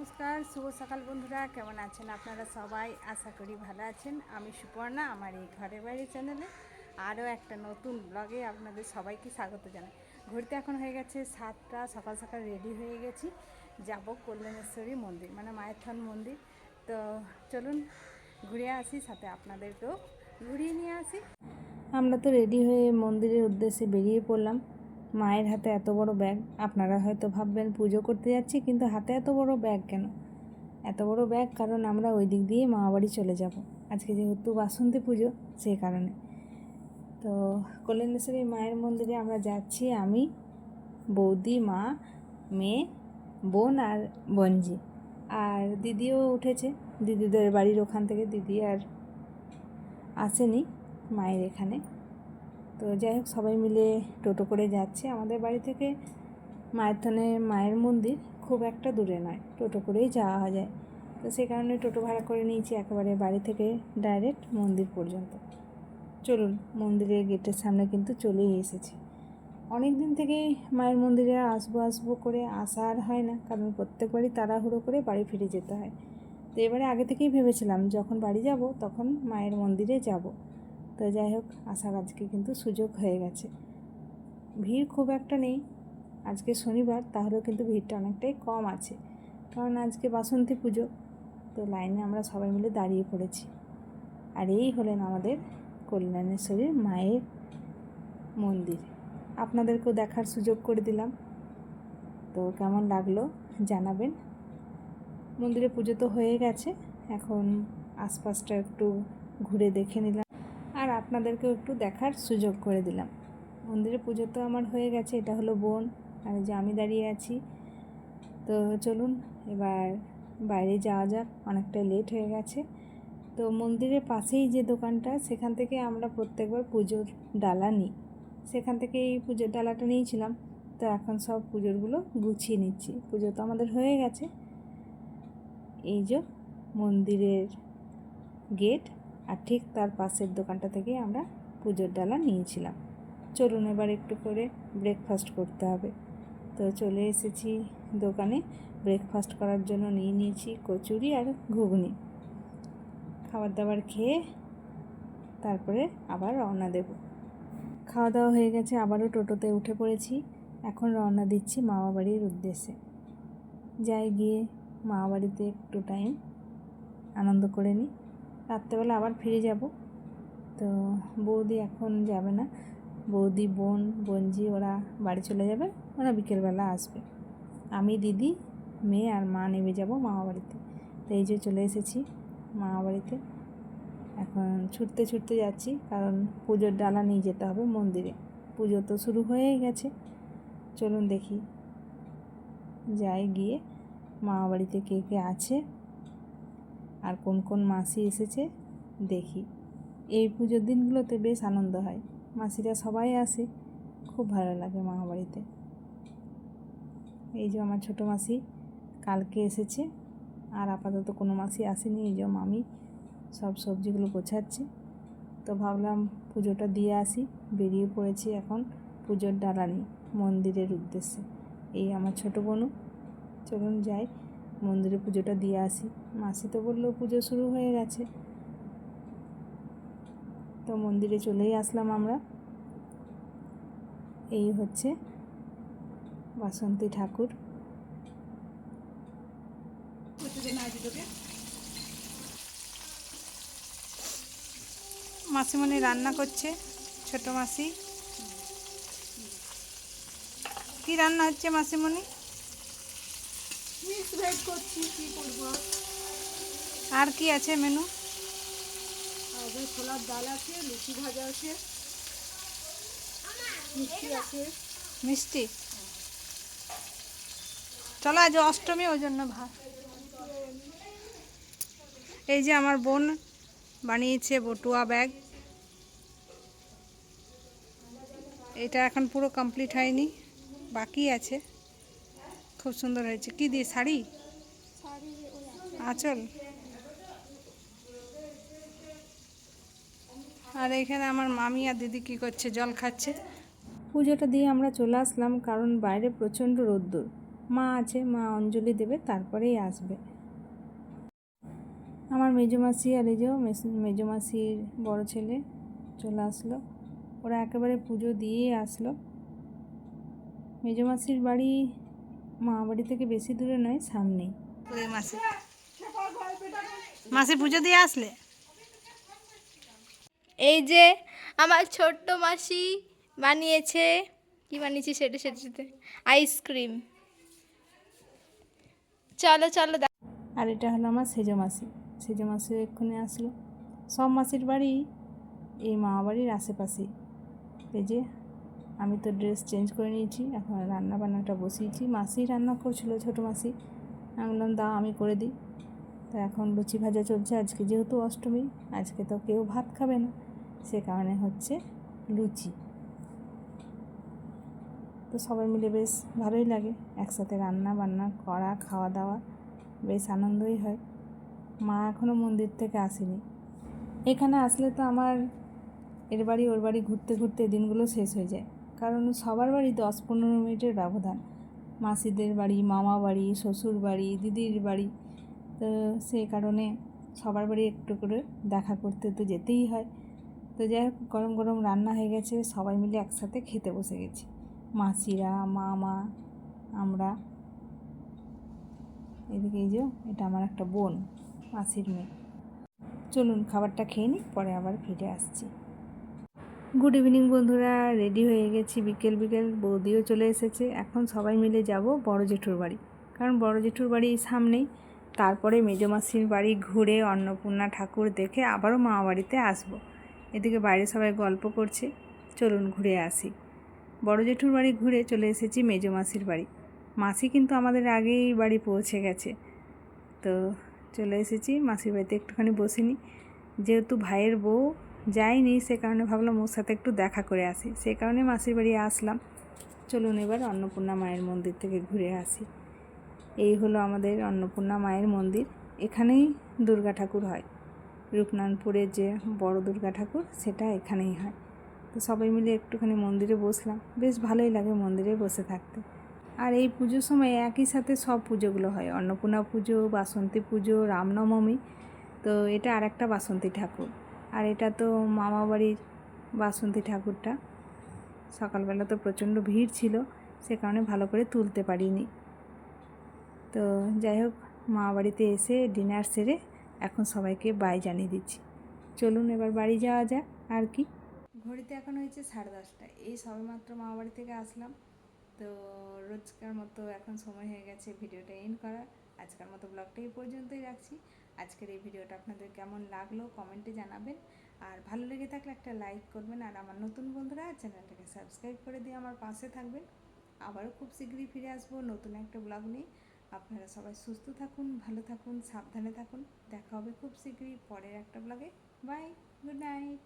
নমস্কার, শুভ সকাল বন্ধুরা। কেমন আছেন আপনারা সবাই? আশা করি ভালো আছেন। আমি সুপর্ণা, আমার এই ঘরের বাইরে চ্যানেলে আরও একটা নতুন ব্লগে আপনাদের সবাইকে স্বাগত জানাই। ঘুরতে এখন হয়ে গেছে 7টা, সকাল সকাল রেডি হয়ে গেছি, যাব কল্যাণেশ্বরী মন্দির, মানে মায়ের থান মন্দির। তো চলুন ঘুরে আসি, সাথে আপনাদেরকেও ঘুরিয়ে নিয়ে আসি। আমরা তো রেডি হয়ে মন্দিরের উদ্দেশ্যে বেরিয়ে পড়লাম। মায়ের হাতে এত বড় ব্যাগ, আপনারা হয়তো ভাববেন পুজো করতে যাচ্ছি, কিন্তু হাতে এত বড় ব্যাগ কেন? এত বড় ব্যাগ কারণ আমরা ওই দিক দিয়ে মামাবাড়ি চলে যাব আজকে, যেহেতু বাসন্তী পুজো, সেই কারণে। তো কল্যাণেশ্বরী মায়ের মন্দিরে আমরা যাচ্ছি, আমি, বৌদি, মা, মেয়ে, বোন আর বঞ্জি, আর দিদিও উঠেছে। দিদিদের বাড়ির ওখান থেকে দিদি আর আসেনি মায়ের এখানে। তো যাই হোক, সবাই মিলে টোটো করে যাচ্ছে। আমাদের বাড়ি থেকে মায়ের থানে মায়ের মন্দির খুব একটা দূরে নয়, টোটো করেই যাওয়া যায়। তো সেই কারণে টোটো ভাড়া করে নিয়েছি একেবারে বাড়ি থেকে ডাইরেক্ট মন্দির পর্যন্ত। চলুন, মন্দিরের গেটের সামনে কিন্তু চলেই এসেছি। অনেক দিন থেকেই মায়ের মন্দিরে আসবো করে আসা আর হয় না, কারণ প্রত্যেকবারই তাড়াহুড়ো করে বাড়ি ফিরে যেতে হয়। তো এবারে আগে থেকেই ভেবেছিলাম যখন বাড়ি যাব তখন মায়ের মন্দিরে যাব। তো যাই হোক, আসার আজকে কিন্তু সুযোগ হয়ে গেছে। ভিড় খুব একটা নেই, আজকে শনিবার, তাহলেও কিন্তু ভিড়টা অনেকটাই কম আছে, কারণ আজকে বাসন্তী পুজো। তো লাইনে আমরা সবাই মিলে দাঁড়িয়ে পড়েছি। আর এই হলেন আমাদের কল্যাণেশ্বরীর মায়ের মন্দির। আপনাদেরকেও দেখার সুযোগ করে দিলাম, তো কেমন লাগলো জানাবেন। মন্দিরে পুজো তো হয়ে গেছে, এখন আশপাশটা একটু ঘুরে দেখে নিলাম আর আপনাদেরকেও একটু দেখার সুযোগ করে দিলাম। মন্দিরে পুজো তো আমার হয়ে গেছে, এটা হলো বোন আর যে আমি দাঁড়িয়ে আছি। তো চলুন এবার বাইরে যাওয়া যাক, অনেকটা লেট হয়ে গেছে। তো মন্দিরের পাশেই যে দোকানটা, সেখান থেকে আমরা প্রত্যেকবার পুজোর ডালা নিই, সেখান থেকে এই পুজোর ডালাটা নিয়েছিলাম। তো এখন সব পুজোরগুলো গুছিয়ে নিচ্ছি। পুজো তো আমাদের হয়ে গেছে। এই যে মন্দিরের গেট, আর ঠিক তার পাশের দোকানটা থেকে আমরা পুজোর ডালা নিয়েছিলাম। চলুন এবার একটু করে ব্রেকফাস্ট করতে হবে। তো চলে এসেছি দোকানে। ব্রেকফাস্ট করার জন্য নিয়ে নিয়েছি কচুরি আর ঘুগনি। খাবার দাবার খেয়ে তারপরে আবার রওনা দেব। খাওয়া দাওয়া হয়ে গেছে, আবারও টোটোতে উঠে পড়েছি। এখন রওনা দিচ্ছি মামাবাড়ির উদ্দেশ্যে। যাই, গিয়ে মামাবাড়িতে একটু টাইম আনন্দ করে নিই, রাত্রেবেলা আবার ফিরে যাব। তো বৌদি এখন যাবে না, বৌদি, বোন, বঞ্জি ওরা বাড়ি চলে যাবে, ওরা বিকেলবেলা আসবে। আমি, দিদি, মেয়ে আর মা নেমে যাব মামাবাড়িতে। তো এই যে চলে এসেছি মামাবাড়িতে। এখন ছুটতে ছুটতে যাচ্ছি, কারণ পুজোর ডালা নিয়ে যেতে হবে মন্দিরে। পুজো তো শুরু হয়েই গেছে। চলুন দেখি, যাই, গিয়ে মামাবাড়িতে কে কে আছে আর কোন কোন মাসি এসেছে দেখি। এই পুজোর দিনগুলোতে বেশ আনন্দ হয়, মাসিরা সবাই আসে, খুব ভালো লাগে মামাবাড়িতে। এই যে আমার ছোটো মাসি কালকে এসেছে, আর আপাতত কোনো মাসি আসেনি। এই যে মামি সব সবজিগুলো গোছাচ্ছে। তো ভাবলাম পুজোটা দিয়ে আসি, বেরিয়ে পড়েছি এখন পুজোর ডালা নিয়ে মন্দিরের উদ্দেশ্যে। এই আমার ছোটো বোনও। চলুন যাই, মন্দিরে পুজোটা দিয়ে আসি। মাসি তো বললো পুজো শুরু হয়ে গেছে। তো মন্দিরে চলেই আসলাম আমরা। এই হচ্ছে বাসন্তী ঠাকুর। মাসিমণি রান্না করছে, ছোট মাসি। কি রান্না হচ্ছে মাসিমণি? মিক্স ভেজ করছি, কি করবো। আর কি আছে মেনু? আমাদের ছোলার ডাল আছে, লুচি ভাজা আছে, মিষ্টি আছে। মিষ্টি? চলো, আজ অষ্টমী, ওই জন্য ভাত। এই যে আমার বোন বানিয়েছে বটুয়া ব্যাগ। এটা এখন পুরো কমপ্লিট হয়নি, বাকি আছে। খুব সুন্দর হয়েছে। কি দিয়ে? শাড়ি, আঁচল। আর এখানে আমার মামি আর দিদি কি করছে? জল খাচ্ছে। পুজোটা দিয়ে আমরা চলে আসলাম, কারণ বাইরে প্রচণ্ড রোদ্দুর। মা আছে, মা অঞ্জলি দেবে, তারপরেই আসবে। আমার মেজোমাসি আর এই যে মেজোমাসির বড় ছেলে চলে আসলো। ওরা একেবারে পুজো দিয়েই আসলো। মেজোমাসির বাড়ি মা বাড়ি থেকে বেশি দূরে নয়, সামনেই। মাসি মাসি পুজো দিয়ে আসলে? এই যে আমার ছোট্ট মাসি বানিয়েছে, কি বানিয়েছি সেটা সেটাতে আইসক্রিম। চলো চলো আর এটা হলো আমার সেজো মাসি। সেজো মাসিও এক্ষুনি আসলো। সব মাসির বাড়ি এই মামা বাড়ির আশেপাশেই। এই যে আমি তো ড্রেস চেঞ্জ করে নিয়েছি, এখন রান্না বান্নাটা বসিয়েছি। মাসি রান্না করছিল, ছোটো মাসি। আমি বললাম দাও আমি করে দিই। তো এখন লুচি ভাজা চলছে। আজকে যেহেতু অষ্টমী, আজকে তো কেউ ভাত খাবে না, সে কারণে হচ্ছে লুচি। তো সবাই মিলে বেশ ভালোই লাগে, একসাথে রান্না বান্না করা, খাওয়া দাওয়া বেশ আনন্দই হয়। মা এখনও মন্দির থেকে আসেনি। এখানে আসলে তো আমার এর বাড়ি ওর বাড়ি ঘুরতে ঘুরতে দিনগুলো শেষ হয়ে যায়, কারণ সবার বাড়ি 10-15 মিনিটের ব্যবধান। মাসিদের বাড়ি, মামা বাড়ি, শ্বশুর বাড়ি, দিদির বাড়ি। তো সেই কারণে সবার বাড়ি একটু করে দেখা করতে তো যেতেই হয়। তো যাই হোক, গরম গরম রান্না হয়ে গেছে, সবাই মিলে একসাথে খেতে বসে গেছি। মাসিরা, মামা, আমরা। এদিকে এই যে এটা আমার একটা বোন, মাসির মেয়ে। চলুন খাবারটা খেয়ে নিই, পরে আবার ফিরে আসছি। গুড ইভিনিং বন্ধুরা, রেডি হয়ে গেছি। বিকেল বিকেল বৌদিও চলে এসেছে। এখন সবাই মিলে যাব বড় জেঠুর বাড়ি, কারণ বড় জেঠুর বাড়ি সামনেই। তারপরে মেজো মাসির বাড়ি ঘুরে অন্নপূর্ণা ঠাকুর দেখে আবারও মামা বাড়িতে আসবো। এদিকে বাইরে সবাই গল্প করছে, চলুন ঘুরে আসি। বড় জেঠুর বাড়ি ঘুরে চলে এসেছি মেজো মাসির বাড়ি। মাসি কিন্তু আমাদের আগেই বাড়ি পৌঁছে গেছে। তো চলে এসেছি মাসির বাড়িতে, একটুখানি বসিনি। যেহেতু ভাইয়ের বউ যায়নি, সে কারণে ভাবলাম ওর সাথে একটু দেখা করে আসি, সে কারণে মাসির বাড়ি আসলাম। চলুন এবার অন্নপূর্ণা মায়ের মন্দির থেকে ঘুরে আসি। এই হলো আমাদের অন্নপূর্ণা মায়ের মন্দির। এখানেই দুর্গা ঠাকুর হয়। রূপনারায়ণপুরের যে বড় দুর্গা ঠাকুর, সেটা এখানেই হয়। তো সবাই মিলে একটুখানি মন্দিরে বসলাম, বেশ ভালোই লাগে মন্দিরে বসে থাকতে। আর এই পুজোর সময় একই সাথে সব পুজোগুলো হয়, অন্নপূর্ণা পুজো, বাসন্তী পুজো, রামনবমী। তো এটা আর একটা বাসন্তী ঠাকুর, আর এটা তো মামা বাড়ির বাসন্তী ঠাকুরটা। সকালবেলা তো প্রচণ্ড ভিড় ছিল, সে কারণে ভালো করে তুলতে পারিনি। তো যাই হোক, মামা বাড়িতে এসে ডিনার সেরে এখন সবাইকে বাই জানিয়ে দিচ্ছি। চলুন এবার বাড়ি যাওয়া যাক। আর কি, ঘড়িতে এখন হয়েছে 10:30। এই সবেমাত্র মামা বাড়ি থেকে আসলাম। তো রোজকার মতো এখন সময় হয়ে গেছে ভিডিওটা এন্ড করার। আজকের মতো ব্লগটা এই পর্যন্তই রাখছি। আজকের এই ভিডিওটা আপনাদের কেমন লাগলো কমেন্টে জানাবেন, আর ভালো লেগে থাকলে একটা লাইক করবেন। আর আমার নতুন বন্ধুরা চ্যানেলটাকে সাবস্ক্রাইব করে দিয়ে আমার পাশে থাকবেন। আবারও খুব শীঘ্রই ফিরে আসবো নতুন একটা ব্লগ নিয়ে। আপনারা সবাই সুস্থ থাকুন, ভালো থাকুন, সাবধানে থাকুন। দেখা হবে খুব শীঘ্রই পরের একটা ব্লগে। Bye, good night.